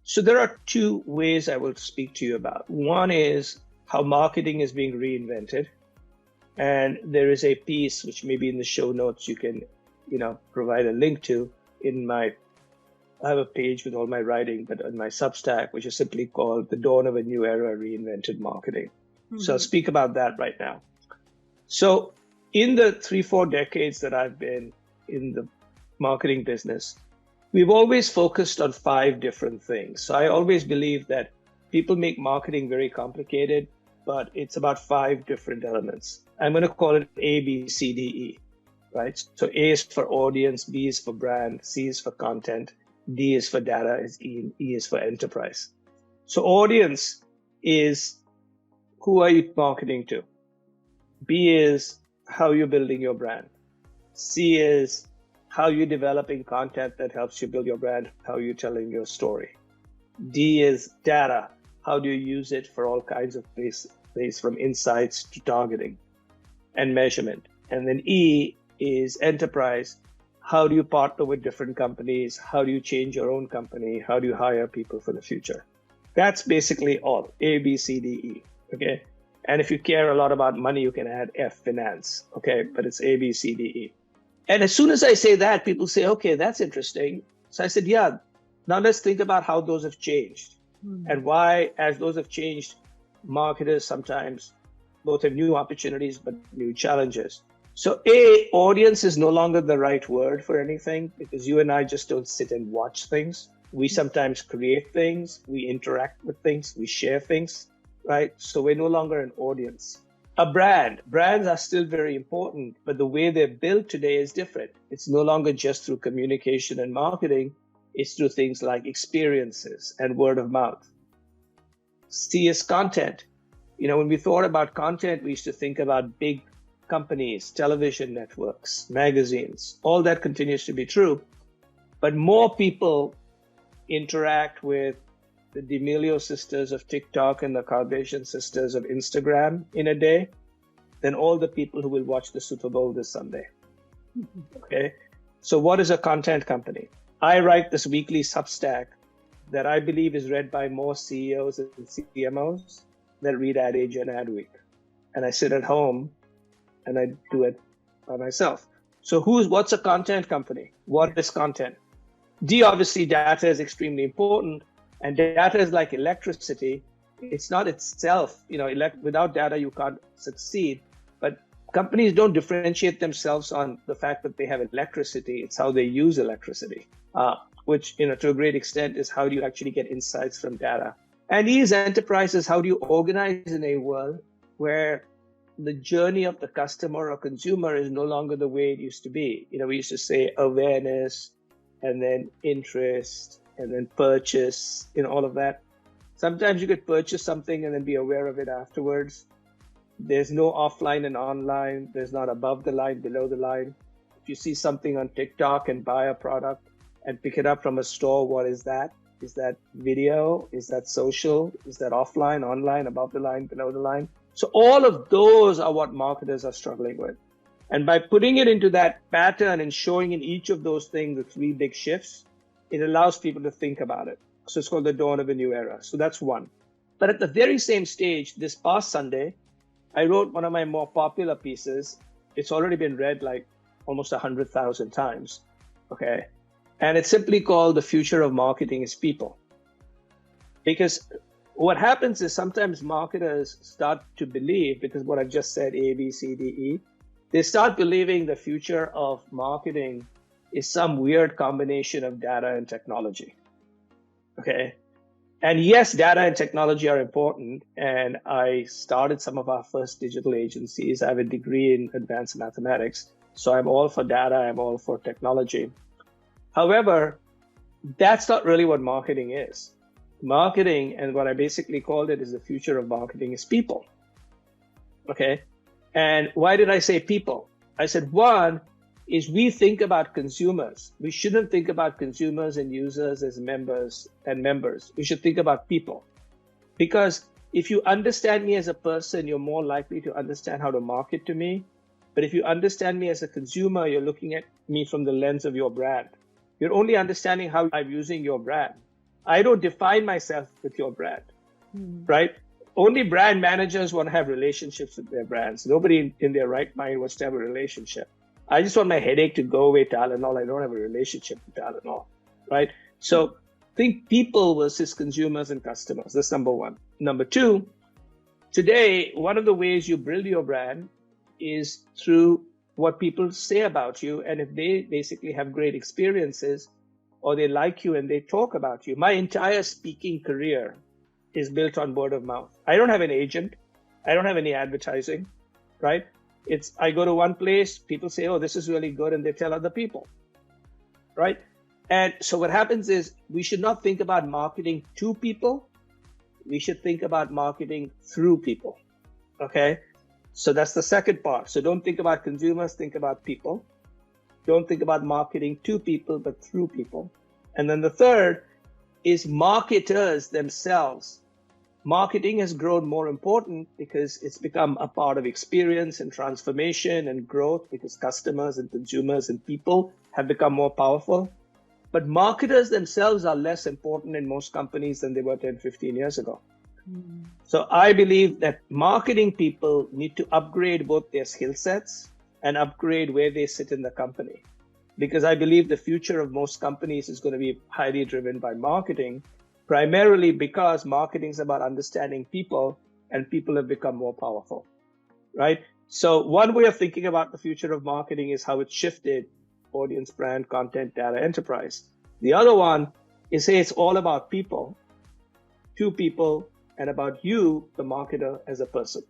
So there are two ways I will speak to you about. One is how marketing is being reinvented. And there is a piece which maybe in the show notes you can, provide a link to I have a page with all my writing, but on my Substack, which is simply called The Dawn of a New Era, Reinvented Marketing. Mm-hmm. So I'll speak about that right now. So in the 3-4 decades that I've been in the marketing business, we've always focused on 5 different things. So I always believe that people make marketing very complicated, but it's about 5 different elements. I'm going to call it A, B, C, D, E, right? So A is for audience, B is for brand, C is for content, D is for data, E is for enterprise. So audience is who are you marketing to? B is how you're building your brand. C is how you're developing content that helps you build your brand, how you're telling your story. D is data. How do you use it for all kinds of things from insights to targeting and measurement? And then E is enterprise. How do you partner with different companies? How do you change your own company? How do you hire people for the future? That's basically all, A, B, C, D, E, okay? And if you care a lot about money, you can add F, finance, okay? But it's A, B, C, D, E. And as soon as I say that, people say, okay, that's interesting. So I said, yeah, now let's think about how those have changed and why, as those have changed, marketers sometimes both have new opportunities, but new challenges. So A, audience is no longer the right word for anything because you and I just don't sit and watch things. We sometimes create things, we interact with things, we share things, right? So we're no longer an audience. A brand. Brands are still very important, but the way they're built today is different. It's no longer just through communication and marketing. It's through things like experiences and word of mouth. C is content. When we thought about content, we used to think about big companies, television networks, magazines. All that continues to be true. But more people interact with the D'Amelio sisters of TikTok and the Kardashian sisters of Instagram in a day than all the people who will watch the Super Bowl this Sunday. Okay. So what is a content company? I write this weekly Substack that I believe is read by more CEOs and CMOs that read Ad Age and Adweek. And I sit at home and I do it by myself. So what's a content company? What is content? D, obviously data is extremely important. And data is like electricity. It's not itself, without data, you can't succeed. But companies don't differentiate themselves on the fact that they have electricity. It's how they use electricity, which, to a great extent is how do you actually get insights from data. And these enterprises, how do you organize in a world where the journey of the customer or consumer is no longer the way it used to be? We used to say awareness and then interest and then purchase, all of that. Sometimes you could purchase something and then be aware of it afterwards. There's no offline and online. There's not above the line, below the line. If you see something on TikTok and buy a product and pick it up from a store, what is that? Is that video? Is that social? Is that offline, online, above the line, below the line? So all of those are what marketers are struggling with. And by putting it into that pattern and showing in each of those things the 3 big shifts, it allows people to think about it. So it's called the dawn of a new era. So that's one. But at the very same stage, this past Sunday, I wrote one of my more popular pieces. It's already been read like almost 100,000 times. Okay. And it's simply called The Future of Marketing is People. Because what happens is sometimes marketers start to believe, because what I've just said, A, B, C, D, E, they start believing the future of marketing is some weird combination of data and technology. Okay. And yes, data and technology are important. And I started some of our first digital agencies. I have a degree in advanced mathematics. So I'm all for data. I'm all for technology. However, that's not really what marketing is. Marketing, and what I basically called it, is the future of marketing is people. Okay. And why did I say people? I said, one is we think about consumers. We shouldn't think about consumers and users as members and members. We should think about people. Because if you understand me as a person, you're more likely to understand how to market to me. But if you understand me as a consumer, you're looking at me from the lens of your brand. You're only understanding how I'm using your brand. I don't define myself with your brand, right? Only brand managers want to have relationships with their brands. Nobody in their right mind wants to have a relationship. I just want my headache to go away, Tylenol. I don't have a relationship with Tylenol, right? So think people versus consumers and customers. That's number one. Number two, today, one of the ways you build your brand is through what people say about you. And if they basically have great experiences or they like you and they talk about you, my entire speaking career is built on word of mouth. I don't have an agent. I don't have any advertising, right? I go to one place, people say, oh, this is really good, and they tell other people, right? And so what happens is we should not think about marketing to people. We should think about marketing through people, okay? So that's the second part. So don't think about consumers, think about people. Don't think about marketing to people, but through people. And then the third is marketers themselves. Marketing has grown more important because it's become a part of experience and transformation and growth because customers and consumers and people have become more powerful. But marketers themselves are less important in most companies than they were 10, 15 years ago. So I believe that marketing people need to upgrade both their skill sets and upgrade where they sit in the company. Because I believe the future of most companies is going to be highly driven by marketing, primarily because marketing is about understanding people and people have become more powerful, right? So one way of thinking about the future of marketing is how it's shifted: audience, brand, content, data, enterprise. The other one is, hey, it's all about people, to people, and about you, the marketer, as a person.